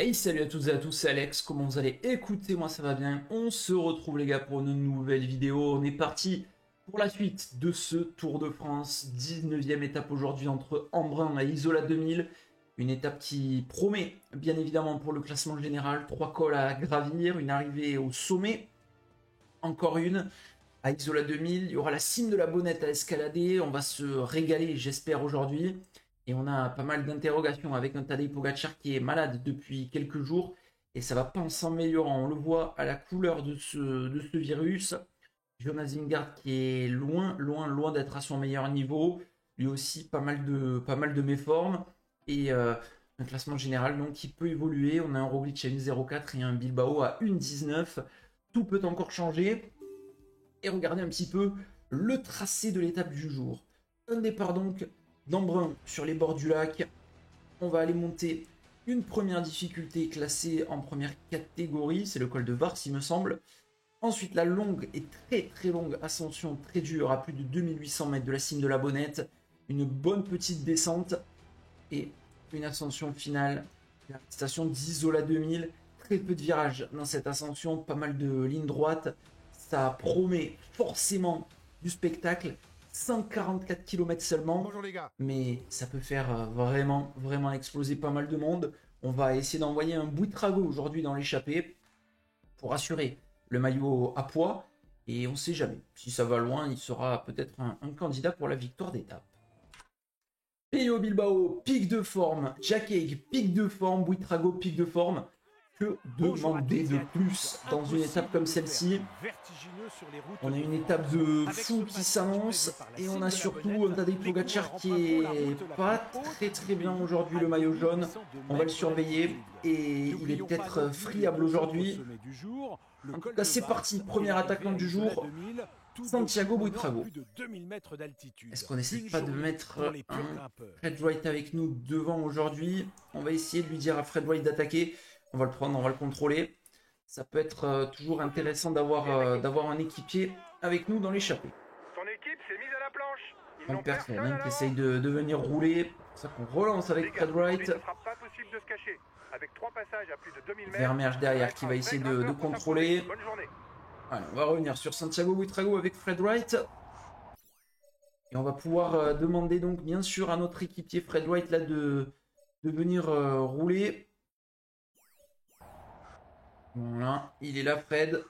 Hey, salut à toutes et à tous, c'est Alex, comment vous allez? Écoutez, moi ça va bien, on se retrouve les gars pour une nouvelle vidéo, on est parti pour la suite de ce Tour de France, 19e étape aujourd'hui entre Embrun et Isola 2000, une étape qui promet bien évidemment pour le classement général, 3 cols à gravir, une arrivée au sommet, encore une, à Isola 2000, il y aura la cime de la Bonnette à escalader, on va se régaler j'espère aujourd'hui. Et on a pas mal d'interrogations avec un Tadej Pogacar qui est malade depuis quelques jours et ça va pas en s'améliorant. On le voit à la couleur de ce virus. Jonas Vingegaard qui est loin d'être à son meilleur niveau. Lui aussi pas mal de méformes et un classement général donc qui peut évoluer. On a un Roglic à 1,04 et un Bilbao à 1,19. Tout peut encore changer. Et regardez un petit peu le tracé de l'étape du jour. Un départ donc d'Embrun sur les bords du lac. On va aller monter une première difficulté classée en première catégorie, c'est le col de Vars il me semble. Ensuite la longue et très longue ascension très dure à plus de 2800 mètres de la cime de la Bonnette. Une bonne petite descente et une ascension finale. La station d'Isola 2000, très peu de virages dans cette ascension, pas mal de lignes droites. Ça promet forcément du spectacle. 144 km seulement, Bonjour les gars. mais ça peut faire vraiment exploser pas mal de monde. On va essayer d'envoyer un Buitrago aujourd'hui dans l'échappée pour assurer le maillot à poids. Et on sait jamais, si ça va loin, il sera peut-être un candidat pour la victoire d'étape. Pello Bilbao, pic de forme. Jack Haig, pic de forme. Buitrago, pic de forme. Que demander de plus dans une étape comme celle-ci? On a une étape de fou qui s'annonce et on a surtout un Tadej Pogacar qui est pas très bien aujourd'hui, le maillot jaune. On va le surveiller et il est peut-être friable aujourd'hui. En tout cas, c'est parti. Premier attaquant du jour, Santiago Buitrago. Est-ce qu'on essaie pas de mettre un Fred Wright avec nous devant aujourd'hui? On va essayer de lui dire à Fred Wright d'attaquer. On va le prendre, on va le contrôler. Ça peut être toujours intéressant d'avoir un équipier avec nous dans l'échappée. Ton équipe s'est mise à la planche. On personne qui essaye de venir rouler. C'est ça qu'on relance avec Fred Wright. Il ne sera pas possible de se cacher. Avec 3 passages à plus de 2000 mètres. Vermeersch derrière qui va essayer de contrôler. Bonne journée. Voilà, on va revenir sur Santiago Buitrago avec Fred Wright. Et on va pouvoir demander donc bien sûr à notre équipier Fred Wright là de venir rouler. Voilà, il est là Fred.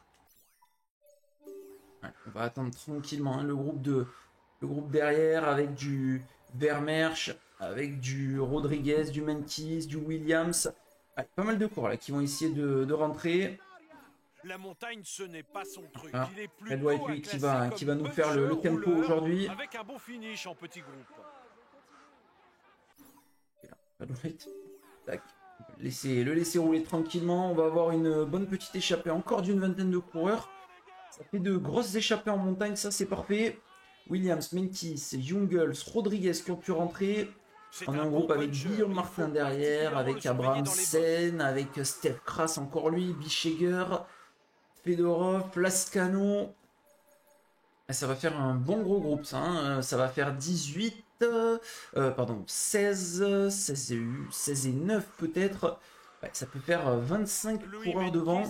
Ouais, on va attendre tranquillement hein, le groupe derrière avec du Vermeersch, avec du Rodriguez, du Meintjes, du Williams. Allez, pas mal de cours là qui vont essayer de rentrer. La montagne, ce n'est pas son truc. Ah, Il est Fred Wright, lui, qui va nous faire le tempo aujourd'hui. Avec un bon finish en petit groupe. Fred Wright, tac. Le laisser rouler tranquillement. On va avoir une bonne petite échappée encore d'une vingtaine de coureurs. Ça fait de grosses échappées en montagne, ça c'est parfait. Williams, Meintjes, Jungels, Rodriguez qui ont pu rentrer. On a un groupe avec Guillaume Martin derrière, avec Abraham Sen, avec Steph Kras encore lui, Bischegger, Fedorov, Lascano. Ça va faire un bon gros groupe ça, hein. Ça va faire 16 et 9 peut-être. Ouais, ça peut faire 25 coureurs devant.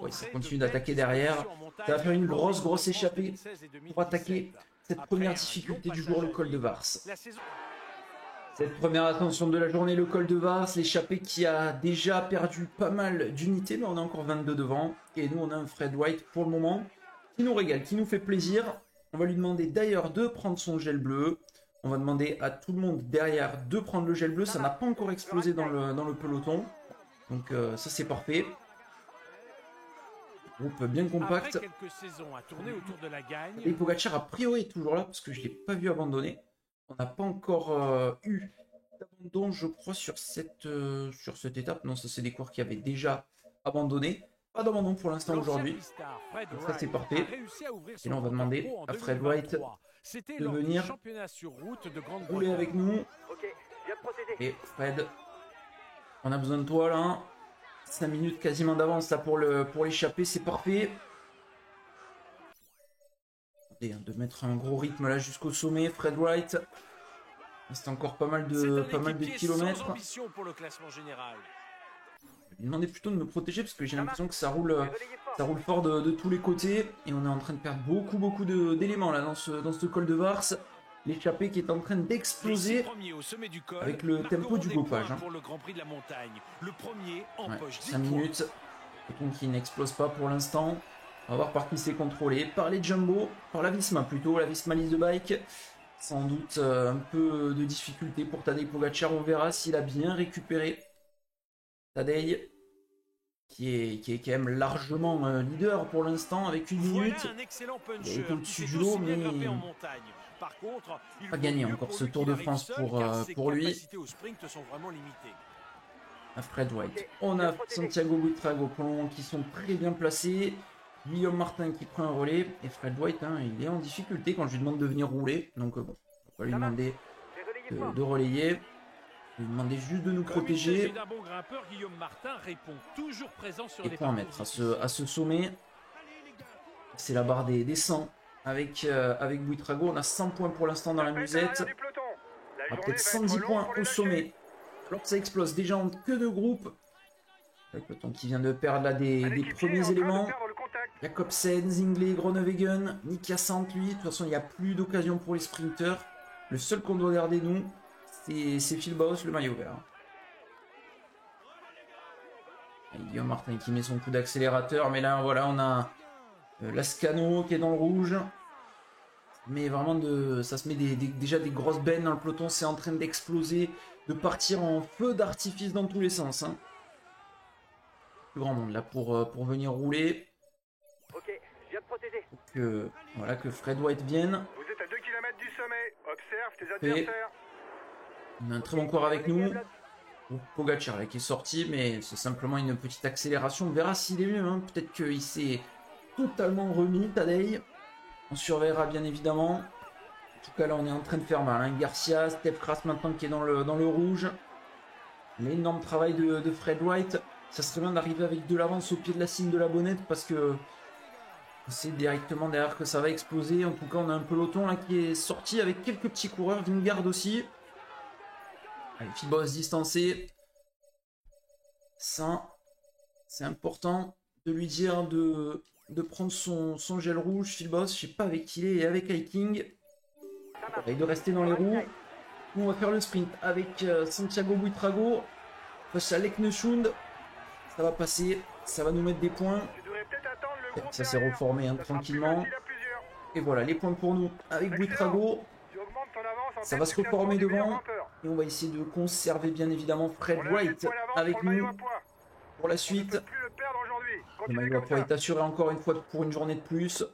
Ouais, ça continue d'attaquer derrière. Ça va faire une grosse échappée pour attaquer cette première difficulté du jour, le col de Vars. Cette première ascension de la journée, le col de Vars, l'échappée qui a déjà perdu pas mal d'unités, mais on a encore 22 devant. Et nous, on a un Fred Wright pour le moment qui nous régale, qui nous fait plaisir. On va lui demander d'ailleurs de prendre son gel bleu. On va demander à tout le monde derrière de prendre le gel bleu. Ça n'a pas encore explosé dans le peloton. Donc ça c'est parfait. Groupe bien compact. Et Pogacar a priori est toujours là parce que je ne l'ai pas vu abandonner. On n'a pas encore eu d'abandon je crois sur cette étape. Non, ça c'est des coureurs qui avaient déjà abandonné. Pas d'abandon pour l'instant aujourd'hui. Ça c'est parfait. Et là on va demander à Fred Wright de venir rouler avec nous. Et Fred, on a besoin de toi là. 5 minutes quasiment d'avance là pour l'échapper, c'est parfait. Attendez, hein, de mettre un gros rythme là jusqu'au sommet, Fred Wright. Il reste encore pas mal de kilomètres. Pour le classement général. Je lui demandais plutôt de me protéger parce que j'ai l'impression que ça roule fort de tous les côtés. Et on est en train de perdre beaucoup d'éléments là dans ce col de Vars. L'échappée qui est en train d'exploser avec le tempo du gopage. Hein. Pour le Grand Prix de la montagne. Le premier empoche 5 minutes. Peloton qui n'explose pas pour l'instant. On va voir par qui c'est contrôlé. Par les Jumbo, par la Visma plutôt, la Visma Lease Bike. Sans doute un peu de difficulté pour Tadej Pogacar. On verra s'il a bien récupéré. Tadej qui est quand même largement leader pour l'instant avec une minute. Il est au-dessus du lot, mais par contre, il pas gagné encore ce Tour de France pour lui. Fred White. On a Santiago Buitrago qui sont très bien placés. Guillaume Martin qui prend un relais. Et Fred White, hein, il est en difficulté quand je lui demande de venir rouler. Donc bon, on va lui demander de relayer. Je lui demander juste de nous protéger. Et point à mettre à ce sommet. C'est la barre des 100 avec Buitrago. On a 100 points pour l'instant dans la musette. On a peut-être 110 points au sommet. Alors que ça explose déjà en queue de groupe. Le peloton qui vient de perdre là des premiers éléments. Jacobsen, Zingley, Groenewegen, Nick Sant, lui. De toute façon, il n'y a plus d'occasion pour les sprinters. Le seul qu'on doit garder, nous, c'est Phil Bauhaus, le maillot vert. Et Guillaume Martin qui met son coup d'accélérateur. Mais là, voilà, on a Lascano qui est dans le rouge. Mais vraiment, ça se met déjà des grosses bennes dans le peloton. C'est en train d'exploser, de partir en feu d'artifice dans tous les sens. Hein. Plus grand monde là pour venir rouler. Ok, je viens de protéger. Voilà, que Fred White vienne. Vous êtes à 2 km du sommet. Observe tes adversaires. On a un très bon corps avec nous. Pogacar là, qui est sorti, mais c'est simplement une petite accélération. On verra s'il est mieux. Hein. Peut-être qu'il s'est totalement remis, Tadej. On surveillera bien évidemment. En tout cas, là, on est en train de faire mal. Hein. Garcia, Steph Kras maintenant qui est dans le rouge. L'énorme travail de Fred White. Ça serait bien d'arriver avec de l'avance au pied de la cime de la bonnette parce que c'est directement derrière que ça va exploser. En tout cas, on a un peloton là qui est sorti avec quelques petits coureurs. Vingegaard aussi. Allez, Phil Bauhaus distancé. Ça, c'est important de lui dire de prendre son gel rouge. Phil Bauhaus, je sais pas avec qui il est et avec Hiking. Et de rester dans les roues. Nous, on va faire le sprint avec Santiago Buitrago face à Leknesund. Ça va passer, ça va nous mettre des points. Ça s'est reformé hein, tranquillement. Et voilà, les points pour nous avec Buitrago. Ça va se reformer devant. Et on va essayer de conserver bien évidemment Fred White avec nous pour la suite. Le maillot à poids est assuré encore une fois pour une journée de plus.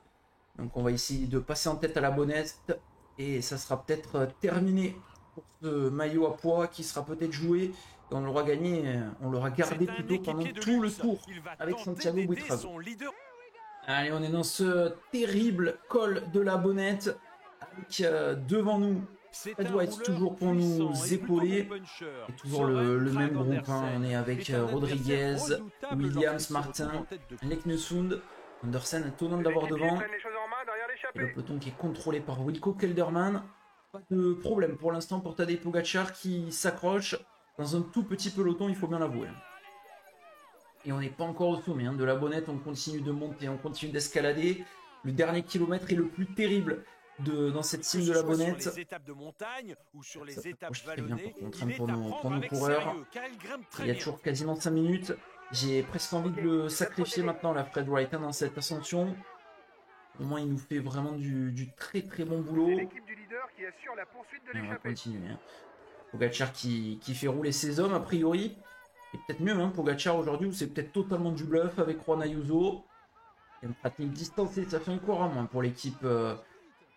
Donc on va essayer de passer en tête à la bonnette. Et ça sera peut-être terminé pour ce maillot à poids qui sera peut-être joué. Et on l'aura gagné, on l'aura gardé plutôt pendant tout le tour avec Santiago Buitrago. Allez, on est dans ce terrible col de la bonnette avec devant nous Fred White toujours pour nous épauler. Et toujours le même groupe, hein. On est avec Rodriguez, Williams, Martin, Leknesund, Andersen, étonnant de l'avoir devant. Et le peloton qui est contrôlé par Wilco Kelderman. Pas de problème pour l'instant pour Tadej Pogacar qui s'accroche dans un tout petit peloton, il faut bien l'avouer. Et on n'est pas encore au sommet hein. De la bonnette, on continue de monter, on continue d'escalader. Le dernier kilomètre est le plus terrible dans cette cime de la bonnette. Sur les étapes de montagne ou sur les étapes vallonnées, pour nos coureurs. Il y a toujours quasiment 5 minutes. J'ai presque envie de le sacrifier maintenant, la Fred White, hein, dans cette ascension. Au moins, il nous fait vraiment du très très bon boulot. Et on va continuer. Hein. Pogacar qui fait rouler ses hommes, a priori. Et peut-être mieux, hein, Pogacar aujourd'hui, où c'est peut-être totalement du bluff avec Juan Ayuso. Il y a une pratique distancée, ça fait un cours à moins pour l'équipe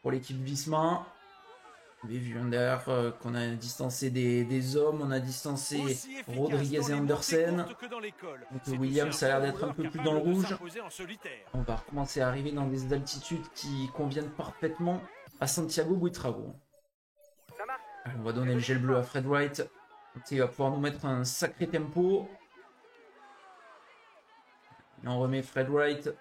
Visma. Vous avez vu derrière qu'on a distancé des hommes, on a distancé Rodriguez et Andersen. Donc Williams a l'air d'être un peu plus dans le rouge. On va recommencer à arriver dans des altitudes qui conviennent parfaitement à Santiago Buitrago. On va donner le gel bleu à Fred White. Il va pouvoir nous mettre un sacré tempo. Et on remet Fred White.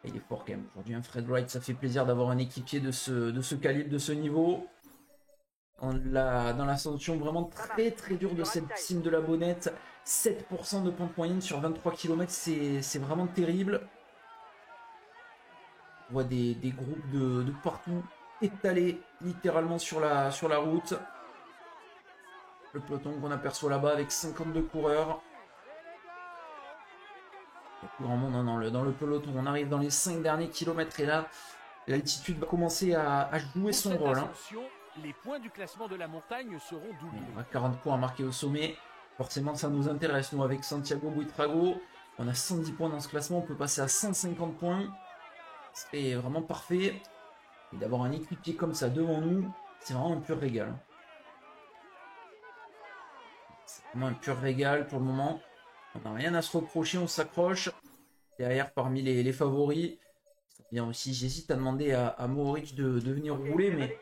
Il est fort quand même. Aujourd'hui, un Fred White, ça fait plaisir d'avoir un équipier de ce calibre, de ce niveau. dans l'ascension vraiment très très dure de cette cime de la Bonnette. 7% de pente moyenne sur 23 km, c'est vraiment terrible. On voit des groupes de partout étalés littéralement sur la route. Le peloton qu'on aperçoit là-bas avec 52 coureurs. Il y a plus grand monde dans le peloton. On arrive dans les 5 derniers kilomètres et là, l'altitude va commencer à jouer son rôle. Les points du classement de la montagne seront doublés. On a 40 points à marquer au sommet. Forcément, ça nous intéresse. Nous, avec Santiago Buitrago, on a 110 points dans ce classement. On peut passer à 150 points. C'est vraiment parfait. Et d'avoir un équipier comme ça devant nous, c'est vraiment un pur régal. C'est vraiment un pur régal pour le moment. On n'a rien à se reprocher, on s'accroche. Derrière, parmi les favoris. Bien aussi, j'hésite à demander à Mohoric de venir rouler, mais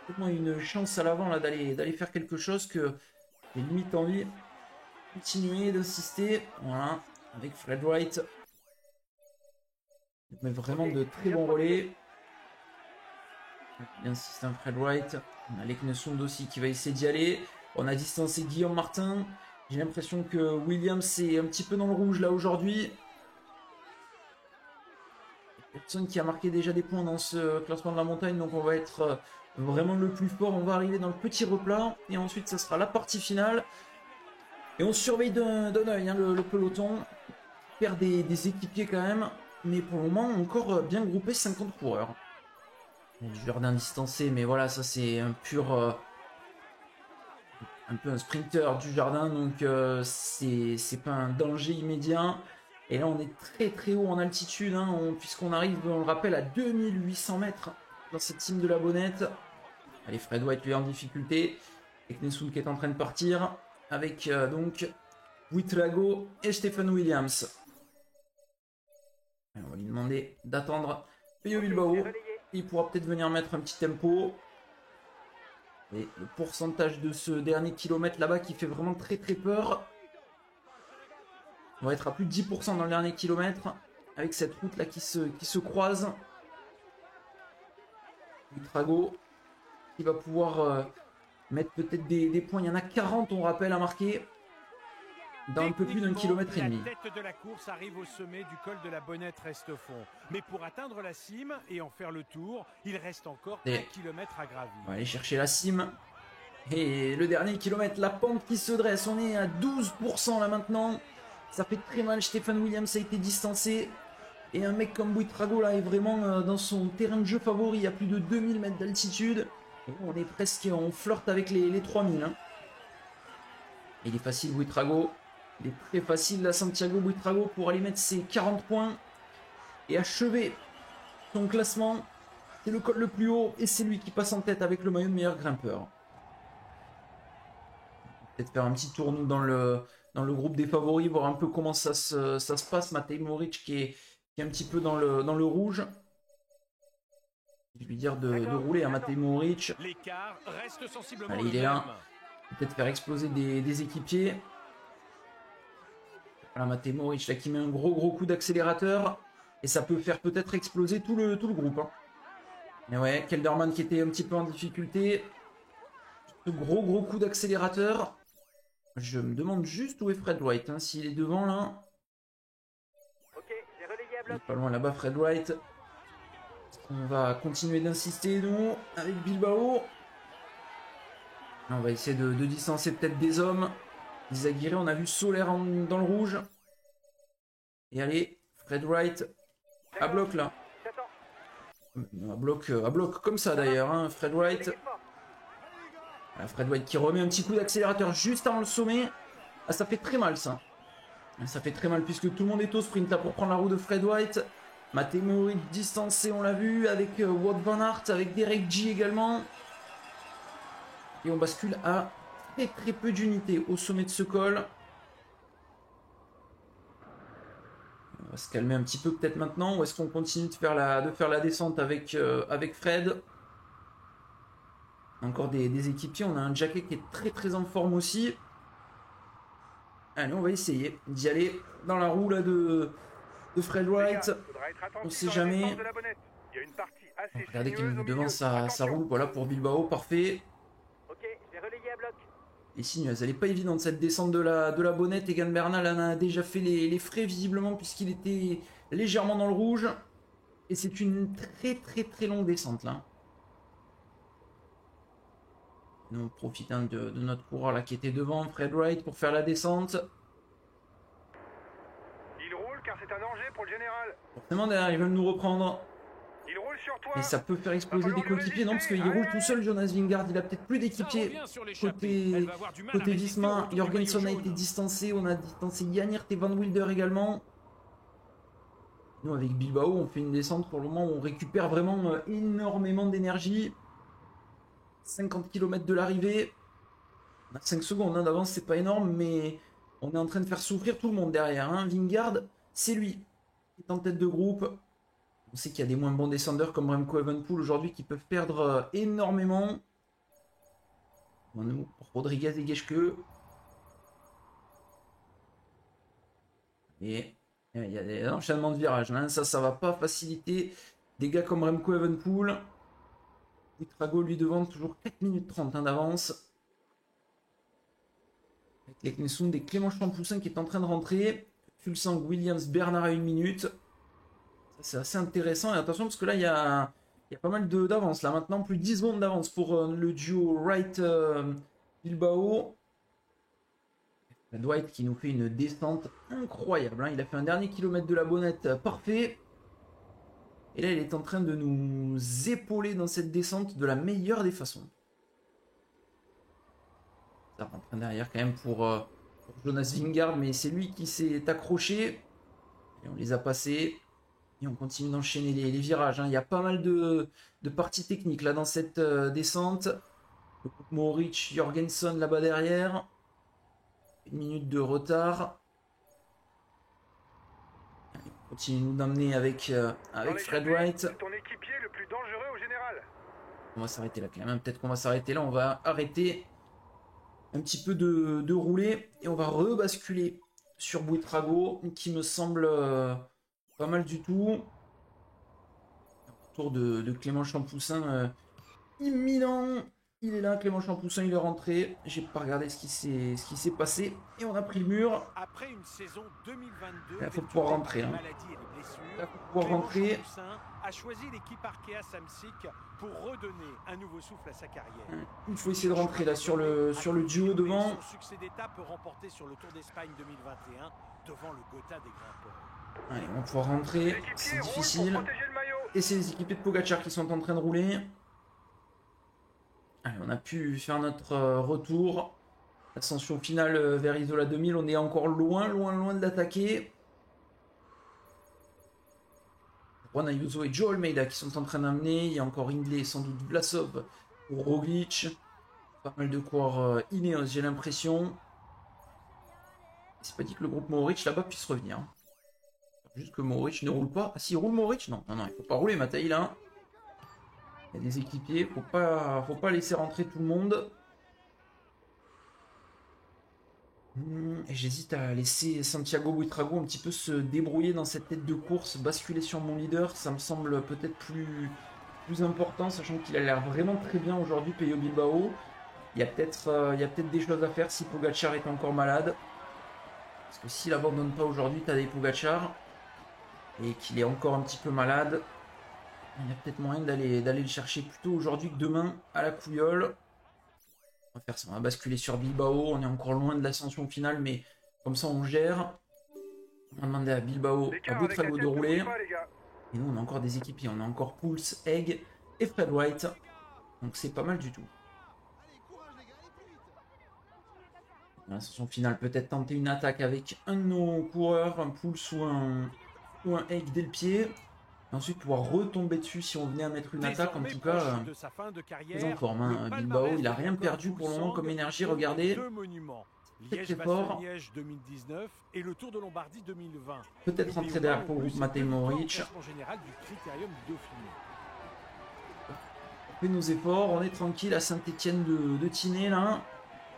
tellement une chance à l'avant là d'aller faire quelque chose que j'ai limite envie de continuer, d'insister. Voilà, avec Fred Wright. Mais vraiment de très bons relais. Il insiste un Fred Wright. On a Leknesund aussi qui va essayer d'y aller. On a distancé Guillaume Martin. J'ai l'impression que Williams est un petit peu dans le rouge là aujourd'hui. Personne qui a marqué déjà des points dans ce classement de la montagne, donc on va être vraiment le plus fort. On va arriver dans le petit replat et ensuite ça sera la partie finale. Et on surveille d'un œil hein, le peloton. Perd des équipiers quand même, mais pour le moment encore bien groupé, 50 coureurs. Jardin distancé, mais voilà, ça c'est un pur un peu un sprinter du Jardin, donc c'est pas un danger immédiat. Et là on est très très haut en altitude, hein, puisqu'on arrive, on le rappelle, à 2800 mètres dans cette cime de la Bonnette. Allez, Fred Wright lui est en difficulté. Et Leknesund qui est en train de partir, avec donc Buitrago et Stefan Williams. Alors, on va lui demander d'attendre Pello Bilbao. Il pourra peut-être venir mettre un petit tempo. Et le pourcentage de ce dernier kilomètre là-bas qui fait vraiment très très peur. On va être à plus de 10% dans le dernier kilomètre. Avec cette route là qui se croise. Buitrago qui va pouvoir mettre peut-être des points. Il y en a 40 on rappelle à marquer. Dans un peu plus d'un kilomètre et demi. La tête de la course arrive au sommet du col de la Bonnette Restefond. Mais pour atteindre la cime et en faire le tour, il reste encore 1 kilomètre à gravir. On va aller chercher la cime. Et le dernier kilomètre, la pente qui se dresse. On est à 12% là maintenant. Ça fait très mal. Stefan Williams a été distancé. Et un mec comme Buitrago là est vraiment dans son terrain de jeu favori. À plus de 2000 mètres d'altitude. On est presque, on flirte avec les 3000. Hein. Il est facile Buitrago. Il est très facile là, Santiago Buitrago, pour aller mettre ses 40 points et achever son classement. C'est le col le plus haut et c'est lui qui passe en tête avec le maillot de meilleur grimpeur. Peut-être faire un petit tour nous dans le groupe des favoris, voir un peu comment ça se passe. Matej Mohoric qui est un petit peu dans le rouge. Je vais lui dire de rouler à Matej Mohoric. Allez, il est là. Peut-être faire exploser des équipiers. Voilà, Matej Mohoric là qui met un gros coup d'accélérateur. Et ça peut faire peut-être exploser tout le groupe. Hein. Mais ouais, Kelderman qui était un petit peu en difficulté. Ce gros coup d'accélérateur. Je me demande juste où est Fred Wright. Hein, s'il est devant là. Il est pas loin là-bas Fred Wright. On va continuer d'insister nous avec Bilbao. On va essayer de distancer peut-être des hommes. Izaguirre, on a vu Soler dans le rouge. Et allez, Fred Wright à bloc là. À bloc comme ça d'ailleurs, hein, Fred Wright. Voilà, Fred Wright qui remet un petit coup d'accélérateur juste avant le sommet. Ah, ça fait très mal ça. Ça fait très mal puisque tout le monde est au sprint là pour prendre la roue de Fred Wright. Matej Mohoric distancé, on l'a vu, avec Wout van Aert, avec Derek G également. Et on bascule à très peu d'unités au sommet de ce col. On va se calmer un petit peu peut-être maintenant. Ou est-ce qu'on continue de faire la descente avec Fred? Encore des équipiers. On a un Jacquet qui est très en forme aussi. Allez, on va essayer d'y aller dans la roue là de Fred Wright. On sait jamais. Regardez qu'il devant sa roue. Voilà pour Bilbao, parfait. est sinueuse. Elle n'est pas évidente cette descente de la Bonnette. Egan Bernal en a déjà fait les frais visiblement puisqu'il était légèrement dans le rouge. Et c'est une très longue descente là. Nous profitons de notre coureur là qui était devant, Fred Wright, pour faire la descente. Il roule car c'est un danger pour le général. Forcément derrière ils veulent nous reprendre. Il roule sur toi. Et ça peut faire exploser des coéquipiers, non, parce qu'il roule tout seul, Jonas Vingegaard. Il a peut-être plus d'équipiers. Côté Visma, Jorgensen a été distancé. On a distancé Yannirt et Van Wilder également. Nous, avec Bilbao, on fait une descente pour le moment où on récupère vraiment énormément d'énergie. 50 km de l'arrivée. On a 5 secondes d'avance, c'est pas énorme, mais on est en train de faire souffrir tout le monde derrière. Hein. Vingegaard, c'est lui qui est en tête de groupe. On sait qu'il y a des moins bons descendeurs comme Remco Evenepoel aujourd'hui qui peuvent perdre énormément. Pour Rodriguez et Geschke. Et il y a des enchaînements de virages. Hein. Ça va pas faciliter des gars comme Remco Evenepoel. Buitrago lui devant toujours 4 minutes 30 d'avance. Avec les Knessund et Clément Champoussin qui est en train de rentrer. Fulsang, Williams, Bernard à 1 minute. C'est assez intéressant et attention parce que là il y a pas mal d'avance là maintenant, plus de 10 secondes d'avance pour le duo Wright Bilbao. Dwight qui nous fait une descente incroyable, hein. Il a fait un dernier kilomètre de la Bonnette parfait et là il est en train de nous épauler dans cette descente de la meilleure des façons. Ça rentre derrière quand même pour Jonas Vingegaard, mais c'est lui qui s'est accroché et on les a passés. Et on continue d'enchaîner les virages. Hein. Il y a pas mal de parties techniques là dans cette descente. Mohoric, Jorgensen là-bas derrière. 1 minute de retard. Allez, on continue d'emmener avec Fred Wright. C'est ton équipier le plus dangereux au général. On va s'arrêter là quand même. Peut-être qu'on va s'arrêter là. On va arrêter un petit peu de rouler. Et on va rebasculer sur Buitrago qui me semble... pas mal du tout. Retour de Clément Champoussin imminent. Il est là, Clément Champoussin, il est rentré. J'ai pas regardé ce qui s'est passé. Et on a pris le mur. Après une saison 2022, il faut pouvoir rentrer. Hein. Il faut pouvoir rentrer. A choisi l'équipe Arkea Samsic pour redonner un nouveau souffle à sa carrière. Il faut essayer de rentrer là sur le duo devant. Son succès d'étape remporté sur le Tour d'Espagne 2021 devant le Gotha des grimpeurs. Allez, on va pouvoir rentrer, c'est difficile. Et c'est les équipiers de Pogacar qui sont en train de rouler. Allez, on a pu faire notre retour. L'ascension finale vers Isola 2000, on est encore loin de l'attaquer. Juan Ayuso et Joe Almeida qui sont en train d'amener. Il y a encore Hindley, sans doute Vlasov pour Roglic. Pas mal de coureurs Ineos, j'ai l'impression. C'est pas dit que le groupe Mohoric là-bas puisse revenir. Juste que Mohoric ne roule pas. Ah si, il roule Mohoric? Non, il faut pas rouler Mathaï là. Il y a des équipiers, faut pas laisser rentrer tout le monde. Et j'hésite à laisser Santiago Buitrago un petit peu se débrouiller dans cette tête de course, basculer sur mon leader, ça me semble peut-être plus important, sachant qu'il a l'air vraiment très bien aujourd'hui, Pello Bilbao. Il y a peut-être des choses à faire si Pogacar est encore malade. Parce que s'il abandonne pas aujourd'hui, Tadej Pogacar, et qu'il est encore un petit peu malade, il y a peut-être moyen d'aller le chercher plutôt aujourd'hui que demain à la Couillole. On va faire ça, on va basculer sur Bilbao, on est encore loin de l'ascension finale, mais comme ça on gère. On va demander à Bilbao, à Buitrago de rouler. Et nous on a encore des équipiers, on a encore Pouls, Egg et Fred Wright. Donc c'est pas mal du tout. L'ascension finale, peut-être tenter une attaque avec un de nos coureurs, un Pouls ou un Egg dès le pied. Et ensuite pouvoir retomber dessus si on venait à mettre une attaque, en tout cas très en forme. Hein. Bilbao, il a rien perdu pour le moment comme énergie, regardez. Très fort. Peut-être rentrer derrière pour le groupe Matej Mohoric. On fait nos efforts, on est tranquille à Saint-Etienne de Tinée là.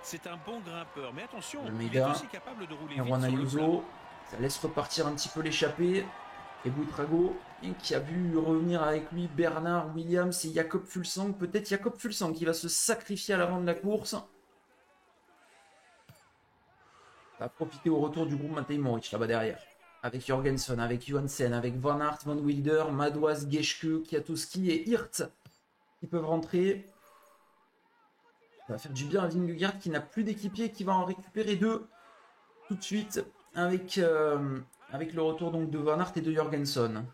C'est un bon grimpeur, mais attention, il est aussi capable de rouler vite. Juan Ayuso, ça laisse repartir un petit peu l'échappée. Et Buitrago, qui a vu revenir avec lui Bernard, Williams et Jakob Fulsang. Peut-être Jakob Fulsang qui va se sacrifier à l'avant de la course. Ça va profiter au retour du groupe Matej Moric là-bas derrière. Avec Jorgensen, avec Johansen, avec Van Aert, Van Wilder, Madouas, Geschke, Kwiatkowski et Hirt qui peuvent rentrer. Ça va faire du bien à Vingegaard qui n'a plus d'équipier, qui va en récupérer 2 tout de suite avec, avec le retour donc de Van Aert et de Jorgensen.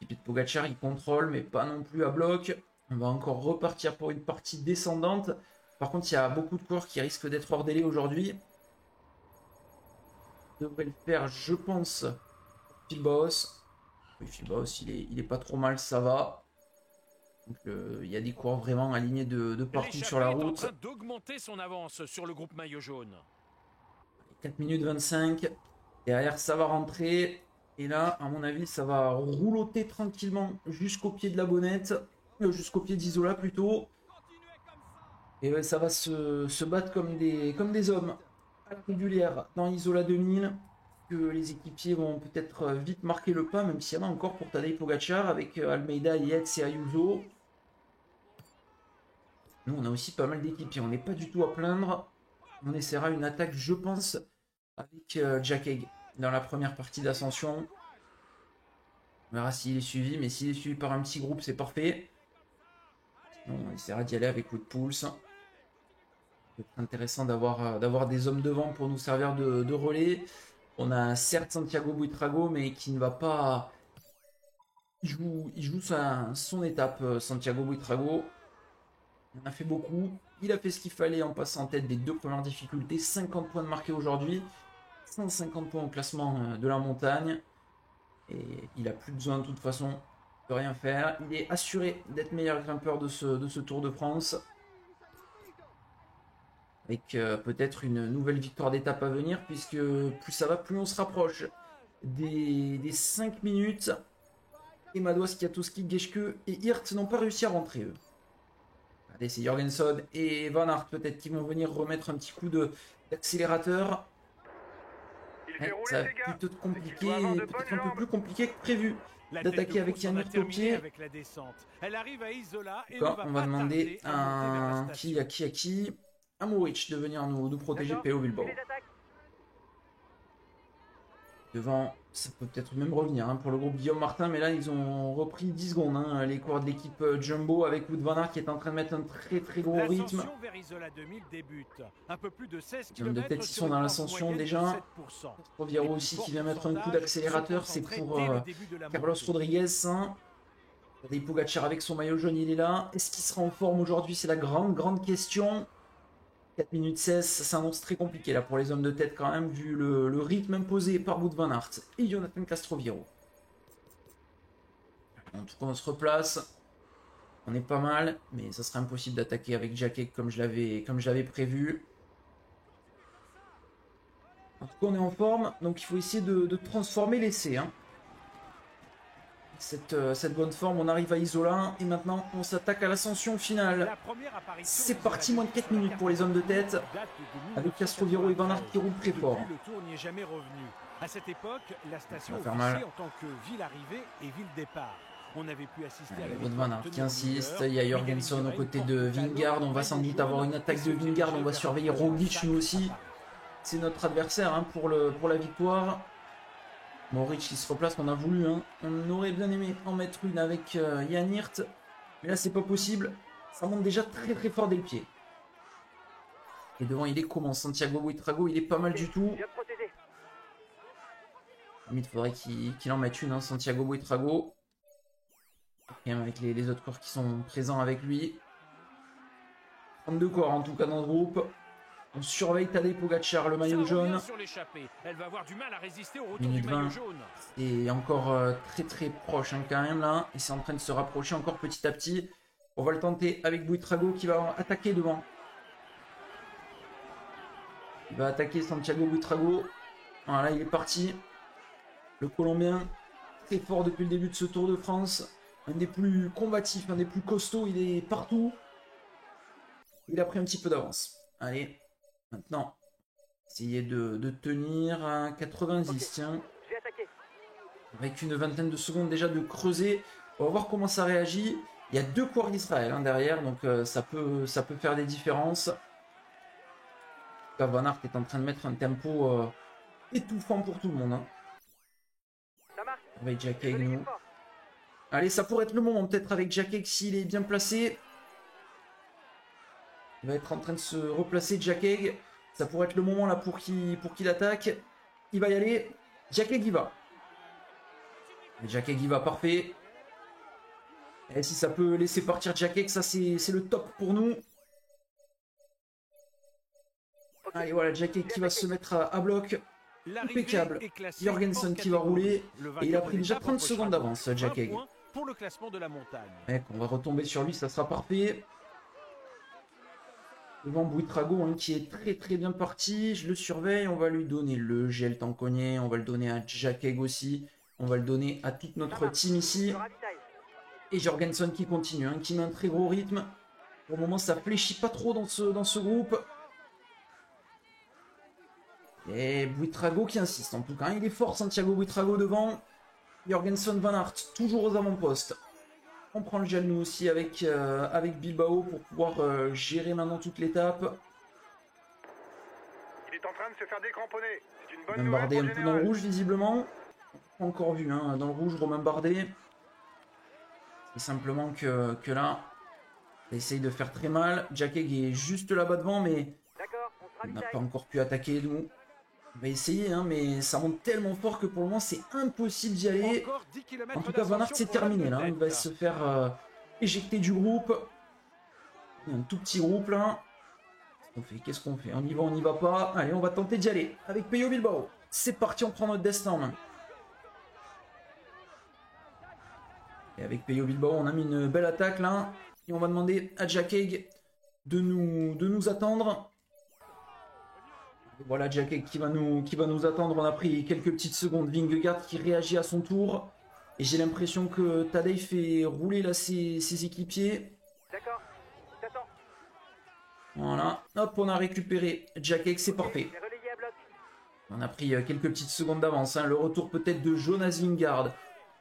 L'équipe de Pogacar, il contrôle, mais pas non plus à bloc. On va encore repartir pour une partie descendante. Par contre, il y a beaucoup de coureurs qui risquent d'être hors délai aujourd'hui. Devrait le faire, je pense, Phil Baos. Oui, Phil Baos, il est pas trop mal, ça va. Donc, il y a des coureurs vraiment alignés de partout sur la route. En train d'augmenter son avance sur le groupe maillot jaune. 4 minutes 25. Derrière, ça va rentrer. Et là, à mon avis, ça va rouloter tranquillement jusqu'au pied de la bonnette. Jusqu'au pied d'Isola plutôt. Et ça va se battre comme des hommes à la régulière dans Isola 2000. Que les équipiers vont peut-être vite marquer le pas, même s'il y en a encore pour Tadej Pogacar avec Almeida, Yates et Ayuso. Nous, on a aussi pas mal d'équipiers. On n'est pas du tout à plaindre. On essaiera une attaque, je pense, avec Jack Haig dans la première partie d'ascension. On verra s'il est suivi, mais s'il est suivi par un petit groupe, c'est parfait. Sinon, on essaiera d'y aller avec Woodpulse. Ça peut être intéressant d'avoir des hommes devant pour nous servir de relais. On a certes Santiago Buitrago, mais qui ne va pas... Il joue son étape, Santiago Buitrago. Il en a fait beaucoup. Il a fait ce qu'il fallait en passant en tête des 2 premières difficultés. 50 points de marqués aujourd'hui. 150 points au classement de la montagne. Et il n'a plus besoin de toute façon de rien faire. Il est assuré d'être meilleur grimpeur de ce Tour de France. Avec peut-être une nouvelle victoire d'étape à venir. Puisque plus ça va, plus on se rapproche des 5 minutes. Et Madouas, Kwiatkowski, Geschke et Hirt n'ont pas réussi à rentrer eux. Allez, c'est Jorgensen et Van Aert peut-être qui vont venir remettre un petit coup d'accélérateur. Ouais, ça va plutôt être compliqué, peut-être un peu plus compliqué que prévu d'attaquer avec Jan Hirt au pied. Quoi, on va demander à qui à Moric de venir nous protéger PO Bilbao. Devant, ça peut peut-être même revenir pour le groupe Guillaume Martin, mais là ils ont repris 10 secondes, les coureurs de l'équipe Jumbo avec Wout van Aert qui est en train de mettre un très gros rythme. L'homme de tête, ils sont dans l'ascension déjà. Roviero aussi qui vient mettre un coup d'accélérateur, c'est pour Carlos Rodriguez. Tadej Pogacar avec son maillot jaune, il est là. Est-ce qu'il sera en forme aujourd'hui? C'est la grande question. 4 minutes 16, ça s'annonce très compliqué là pour les hommes de tête quand même, vu le rythme imposé par Wout van Aert et Jonathan Castroviero. En tout cas, on se replace. On est pas mal, mais ça serait impossible d'attaquer avec Jack Haig comme je l'avais prévu. En tout cas, on est en forme, donc il faut essayer de transformer l'essai. Cette bonne forme, on arrive à Isola et maintenant on s'attaque à l'ascension finale. C'est parti, moins de 4 minutes pour les hommes de tête avec Castroviero et Van Aert qui roulent très fort. Ça va faire mal. Van Aert qui insiste, il y a Jorgensen aux côtés de Vingegaard, on va sans doute avoir une attaque de Vingegaard, on va surveiller Roglic nous aussi. C'est notre adversaire pour la victoire. Moric il se replace, on a voulu, on aurait bien aimé en mettre une avec Jan Hirt, mais là c'est pas possible, ça monte déjà très fort dès le pied. Et devant il est comment? Santiago Buitrago, il est pas mal du tout. Il faudrait qu'il en mette une, Santiago Buitrago. Et avec les autres corps qui sont présents avec lui. 32 corps en tout cas dans le groupe. On surveille Tadej Pogacar, le maillot jaune. Minute 20. Et encore très proche quand même là. Et c'est en train de se rapprocher encore petit à petit. On va le tenter avec Buitrago qui va attaquer devant. Il va attaquer Santiago Buitrago. Voilà, il est parti. Le Colombien, très fort depuis le début de ce Tour de France. Un des plus combatifs, un des plus costauds. Il est partout. Il a pris un petit peu d'avance. Allez. Maintenant, essayer de tenir à 90, tiens. Avec une vingtaine de secondes déjà de creuser. On va voir comment ça réagit. Il y a 2 coureurs d'Israël derrière, donc ça peut faire des différences. cas, Van Aert est en train de mettre un tempo étouffant pour tout le monde. Hein. Ça marche. Avec Jack Je Haig, l'équipe nous. fort. Allez, ça pourrait être le moment, peut-être, avec Jack Haig, s'il est bien placé. Il va être en train de se replacer, Jack Haig. Ça pourrait être le moment, là, pour qu'il attaque. Il va y aller. Jack Haig y va. Et Jack Haig y va, parfait. Et si ça peut laisser partir Jack Haig, ça, c'est le top pour nous. Allez, voilà, Jack Haig qui va se mettre à bloc. Impeccable. Jorgensen qui va rouler. Et il a pris déjà 30 secondes d'avance, Jack Haig. Pour le classement de la montagne. Mec, on va retomber sur lui, ça sera parfait. Devant Buitrago, hein, qui est très très bien parti. Je le surveille, on va lui donner le gel tancogné. On va le donner à Jack Haig aussi. On va le donner à toute notre team ici. Je ravitaille. Et Jorgensen qui continue, hein, qui met un très gros rythme. Pour le moment, ça fléchit pas trop dans ce groupe. Et Buitrago qui insiste, en tout cas. Il est fort, Santiago Buitrago devant. Jorgensen, Van Aert, toujours aux avant-postes. On prend le gel nous aussi avec Bilbao pour pouvoir gérer maintenant toute l'étape. Il est en train de se faire décramponner. C'est une bonne Romain Bardet un nouvelle peu pour dans le le général. rouge visiblement. Pas encore vu hein, dans le rouge Romain Bardet. C'est simplement que là, il essaye de faire très mal. Jack Haig est juste là-bas devant mais D'accord, on se on n'a ravitaille. pas encore pu attaquer nous. On va essayer hein, mais ça monte tellement fort que pour le moment c'est impossible d'y aller. Encore 10 km En tout cas Van Aert c'est terminé là. Il va se faire éjecter du groupe. Il y a un tout petit groupe là. Qu'est-ce qu'on fait? On y va, on n'y va pas. Allez, on va tenter d'y aller avec Pello Bilbao. C'est parti, on prend notre destin en main. Et avec Pello Bilbao, on a mis une belle attaque là. Et on va demander à Jack Haig de nous attendre. Et voilà Jack Haig qui va nous attendre. On a pris quelques petites secondes. Vingegaard qui réagit à son tour. Et j'ai l'impression que Tadej fait rouler là ses équipiers. D'accord, j'attends. Voilà, hop, on a récupéré Jack Haig, c'est parfait. J'ai relayé à bloc. On a pris quelques petites secondes d'avance. Hein. Le retour peut-être de Jonas Vingegaard.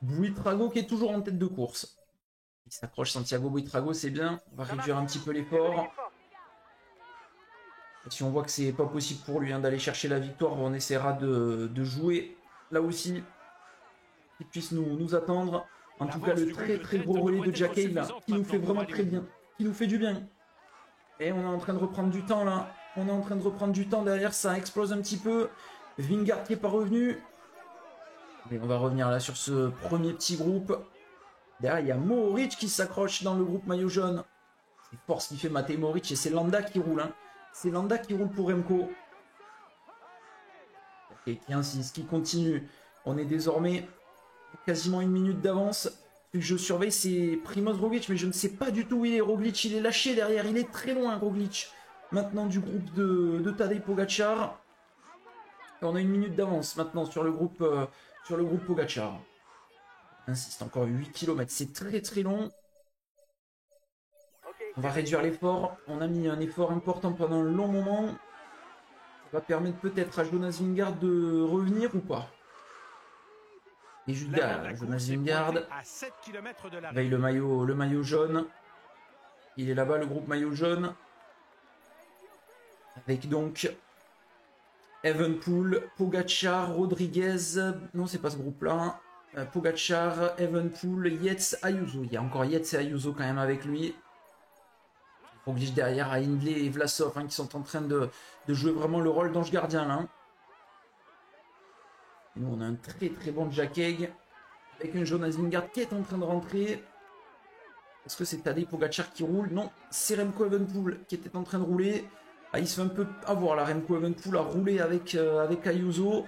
Buitrago qui est toujours en tête de course. Il s'accroche Santiago Buitrago, c'est bien. On va réduire un petit peu Je l'effort. l'équipe fort. Si on voit que c'est pas possible pour lui hein, d'aller chercher la victoire, on essaiera de jouer là aussi. Qu'il puisse nous attendre. En tout cas, le très très gros relais de Jack Haig là, qui nous fait vraiment très bien. Qui nous fait du bien. Et on est en train de reprendre du temps là. On est en train de reprendre du temps derrière, ça explose un petit peu. Vingegaard qui n'est pas revenu. Mais on va revenir là sur ce premier petit groupe. Derrière, il y a Mohoric qui s'accroche dans le groupe maillot jaune. C'est fort ce qu'il fait Matej Mohoric et c'est Landa qui roule. Hein. C'est Landa qui roule pour Remco. Et qui insiste, qui continue. On est désormais quasiment une minute d'avance. Ce que je surveille, c'est Primoz Roglic, mais je ne sais pas du tout où il est. Roglic, il est lâché derrière. Il est très loin, Roglic. Maintenant du groupe de Tadej Pogacar. Et on a une minute d'avance maintenant sur le groupe Pogacar. Insiste, encore 8 km, c'est très très long. Ok. On va réduire l'effort. On a mis un effort important pendant un long moment. Ça va permettre peut-être à Jonas Vingegaard de revenir ou pas. Et juste derrière, Jonas Vingegaard à 7 km de veille le maillot jaune. Il est là-bas, le groupe maillot jaune. Avec donc Evenepoel, Pogacar, Rodriguez. Non, c'est pas ce groupe-là. Pogacar, Evenepoel, Yates, Ayuso. Il y a encore Yates et Ayuso quand même avec lui. Roglic derrière à Hindley et Vlasov hein, qui sont en train de jouer vraiment le rôle d'ange gardien là. Et nous on a un très très bon Jack Haig avec un Jonas Vingegaard qui est en train de rentrer. Est-ce que c'est Tadej Pogacar qui roule? Non, c'est Remco Evenepoel qui était en train de rouler. Ah, il se fait un peu avoir là, Remco Evenepoel a roulé avec Ayuso.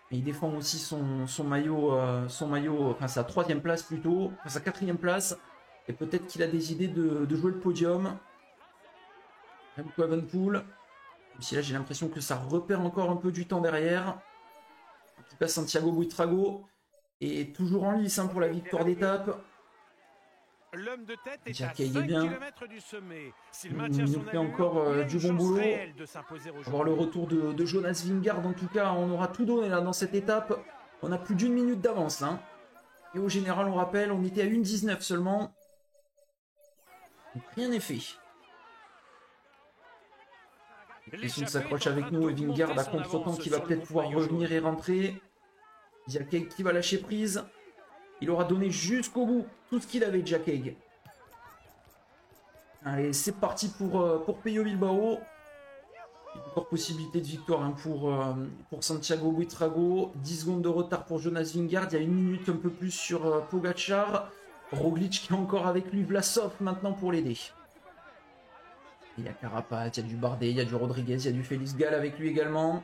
Et il défend aussi son maillot, enfin sa 3e place plutôt, enfin sa 4e place. Et peut-être qu'il a des idées de jouer le podium. Remco Evenepoel. Même si là j'ai l'impression que ça repère encore un peu du temps derrière. En tout cas Santiago Buitrago est toujours en lice hein, pour la victoire d'étape. L'homme de tête est Jack à Haig 5 est bien. km du sommet. S'il Il maintient nous son fait allure, encore il a du une bon chance boulot. réelle de s'imposer aujourd'hui. Avoir le retour de Jonas Vingegaard en tout cas, on aura tout donné là dans cette étape. On a plus d'une minute d'avance là. Et au général on rappelle, on était à 1,19 seulement. Donc rien n'est fait. Ils s'accroche avec nous et Vingegaard à contre-temps qui va peut-être pouvoir revenir et rentrer. Jacquet qui va lâcher prise. Il aura donné jusqu'au bout tout ce qu'il avait, Jacquet. Allez, c'est parti pour Pello Bilbao. Il y a encore possibilité de victoire hein, pour Santiago Buitrago. 10 secondes de retard pour Jonas Vingegaard. Il y a 1 minute un peu plus sur Pogacar. Roglic qui est encore avec lui. Vlasov maintenant pour l'aider. Il y a Carapaz, il y a du Bardet, il y a du Rodriguez, il y a du Félix Gall avec lui également.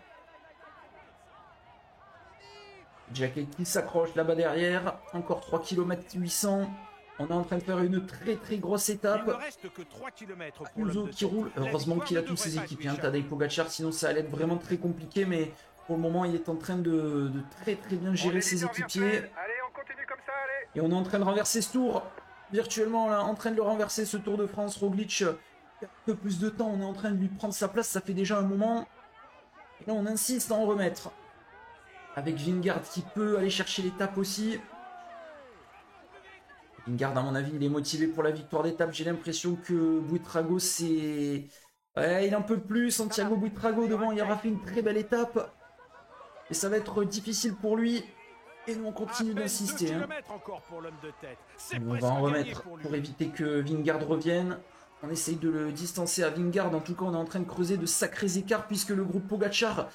Jacquet qui s'accroche là-bas derrière. Encore 3 km 800. On est en train de faire une très très grosse étape. Il ne reste que 3 km pour Ayuso qui roule. Heureusement qu'il a tous ses équipiers. Hein. Tadej Pogacar, sinon ça allait être vraiment très compliqué. Mais pour le moment, il est en train de très très bien gérer ses équipiers. Allez, on continue comme ça, allez. Et on est en train de renverser ce tour. Virtuellement, là, en train de le renverser ce Tour de France. Roglic, un peu plus de temps. On est en train de lui prendre sa place. Ça fait déjà un moment. Et là, on insiste à en remettre. Avec Vingegaard qui peut aller chercher l'étape aussi. Vingegaard, à mon avis, il est motivé pour la victoire d'étape. J'ai l'impression que Buitrago, c'est... Ouais, il en peut plus. Santiago Buitrago devant, il aura fait une très belle étape. Et ça va être difficile pour lui. Et nous, on continue d'insister. Hein. On va en remettre pour éviter que Vingegaard revienne. On essaye de le distancer à Vingegaard. En tout cas, on est en train de creuser de sacrés écarts puisque le groupe Pogacar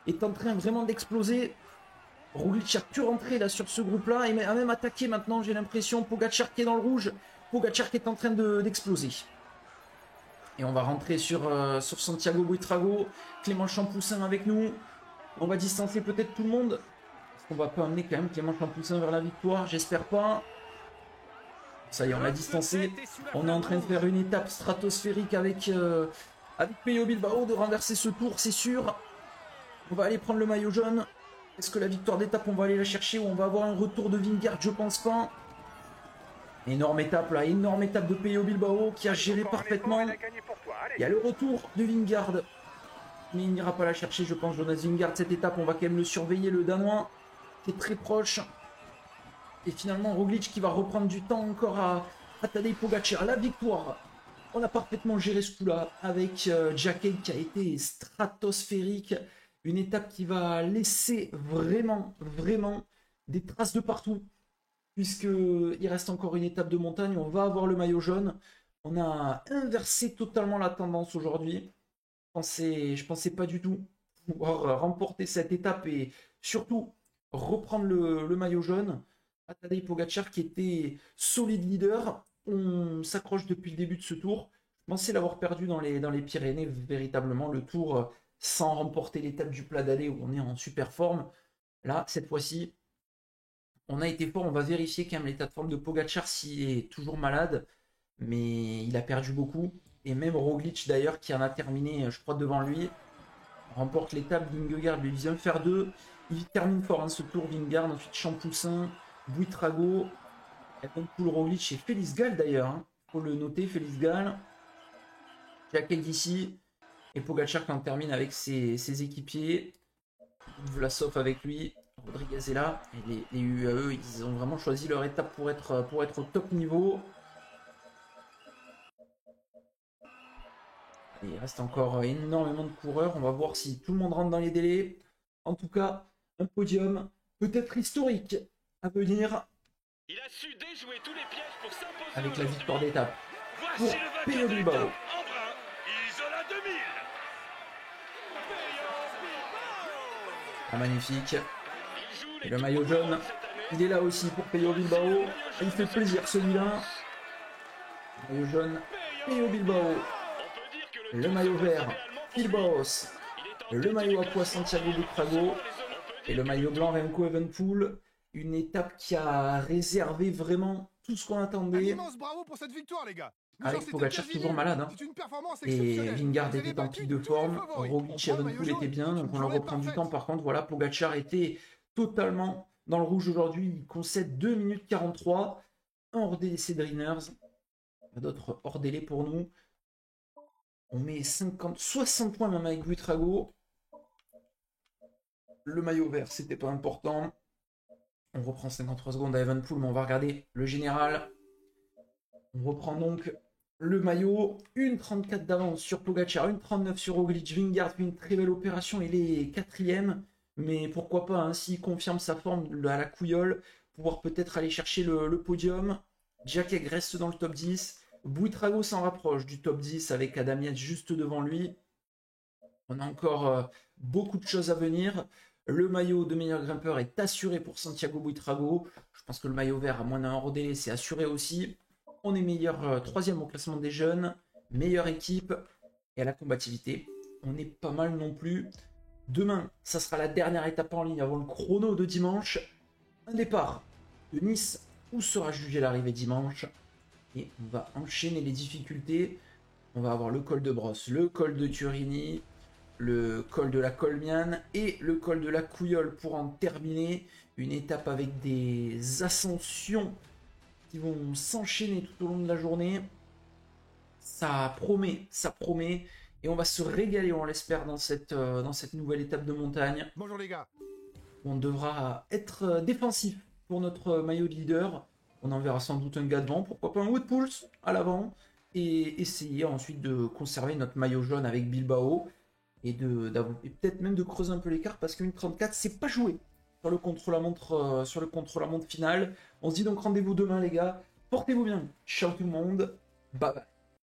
est en train vraiment d'exploser. Roglic a pu rentrer là sur ce groupe-là et a même attaqué maintenant, j'ai l'impression. Pogacar qui est dans le rouge, Pogacar qui est en train d'exploser. Et on va rentrer sur Santiago Buitrago, Clément Champoussin avec nous. On va distancer peut-être tout le monde. Est-ce qu'on va pas amener quand même Clément Champoussin vers la victoire? J'espère pas. Ça y est, on l'a distancé. On est en train de faire une étape stratosphérique avec Pello Bilbao, de renverser ce tour, c'est sûr. On va aller prendre le maillot jaune. Est-ce que la victoire d'étape, on va aller la chercher ou on va avoir un retour de Vingegaard? Je pense pas. Énorme étape là, énorme étape de Pello Bilbao qui a géré parfaitement. Il y a le retour de Vingegaard. Mais il n'ira pas la chercher, je pense, Jonas Vingegaard. Cette étape, on va quand même le surveiller, le Danois, qui est très proche. Et finalement, Roglic qui va reprendre du temps encore à Tadej Pogacar. La victoire. On a parfaitement géré ce coup-là avec Jacquet qui a été stratosphérique. Une étape qui va laisser vraiment, vraiment des traces de partout. Puisqu'il reste encore une étape de montagne. On va avoir le maillot jaune. On a inversé totalement la tendance aujourd'hui. Je pensais pas du tout pouvoir remporter cette étape et surtout reprendre le maillot jaune. Tadej Pogacar qui était solide leader. On s'accroche depuis le début de ce tour. Je pensais l'avoir perdu dans les Pyrénées. Véritablement, le tour... sans remporter l'étape du Pla d'Alé où on est en super forme. Là, cette fois-ci, on a été fort. On va vérifier quand même l'état de forme de Pogacar s'il est toujours malade. Mais il a perdu beaucoup. Et même Roglic d'ailleurs, qui en a terminé, je crois, devant lui, remporte l'étape. Vingegaard lui vient faire 2. Il termine fort hein, ce tour, Vingegaard. Ensuite, Champoussin, Buitrago, Evenepoel, Roglic et Félix Gall d'ailleurs. Hein. Faut le noter, Félix Gall. Jacquet ici. Et Pogacar qui en termine avec ses équipiers. Vlasov avec lui. Rodriguez est là. Et les UAE, ils ont vraiment choisi leur étape pour être au top niveau. Et il reste encore énormément de coureurs. On va voir si tout le monde rentre dans les délais. En tout cas, un podium peut-être historique à venir. Il a su déjouer tous les pièges pour s'imposer avec la victoire d'étape pour Voici le Pello vainqueur de Bilbao. l'étape en brun, Isola 2000. Ah, magnifique. Il joue les Et le tout maillot premiers jaune, rôles cette année. il est là aussi pour Pello Bilbao. Il fait plaisir celui-là. Maillot jaune, Pello Bilbao. On peut dire que Le Tour maillot se passe vert, idéalement pour Phil lui. Baos. Il est en Le tête maillot du à pois classement. Santiago Buitrago. On peut Et dire le que maillot blanc Remco Evenepoel. Une étape qui a réservé vraiment tout ce qu'on Un attendait. immense bravo pour cette victoire, les gars. Nous Avec en s'était Pogacar quasi toujours dit. malade. Hein. C'est une performance Et exceptionnelle. Vingegaard Vous avez était en battu pic de tous les forme. favoris. Roglic On prend le Evenepoel maillot était bien. jaune. Donc on C'est leur une reprend du journée temps. Par contre, voilà, Pogacar était totalement dans le rouge aujourd'hui. Il concède 2 minutes 43. Un hors délai Cedriners. D'autres hors délai pour nous. On met 60 points même avec Buitrago. Le maillot vert, c'était pas important. On reprend 53 secondes à Evenepoel, mais on va regarder le général. On reprend donc le maillot, une 34 d'avance sur Pogacar, une 39 sur Roglic. Vingegaard fait une très belle opération, il est 4ème, mais pourquoi pas, hein, s'il confirme sa forme à la couillole, pouvoir peut-être aller chercher le podium. Jacquet reste dans le top 10, Buitrago s'en rapproche du top 10 avec Adam Yates juste devant lui. On a encore beaucoup de choses à venir. Le maillot de meilleur grimpeur est assuré pour Santiago Buitrago. Je pense que le maillot vert, à moins d'un hors délai, c'est assuré aussi. On est meilleur 3ème au classement des jeunes, meilleure équipe. Et à la combativité, on est pas mal non plus. Demain, ça sera la dernière étape en ligne avant le chrono de dimanche. Un départ de Nice où sera jugée l'arrivée dimanche. Et on va enchaîner les difficultés. On va avoir le col de Brosse, le col de Turini, le col de la Colmiane et le col de la Couillole pour en terminer. Une étape avec des ascensions qui vont s'enchaîner tout au long de la journée. Ça promet. Et on va se régaler, on l'espère, dans cette nouvelle étape de montagne. Bonjour les gars. On devra être défensif pour notre maillot de leader. On enverra sans doute un gars devant, pourquoi pas un Woodpulse à l'avant. Et essayer ensuite de conserver notre maillot jaune avec Bilbao. Et peut-être même de creuser un peu l'écart parce qu'une 34, c'est pas joué sur le contre-la-montre final. On se dit donc rendez-vous demain, les gars. Portez-vous bien. Ciao tout le monde. Bye bye.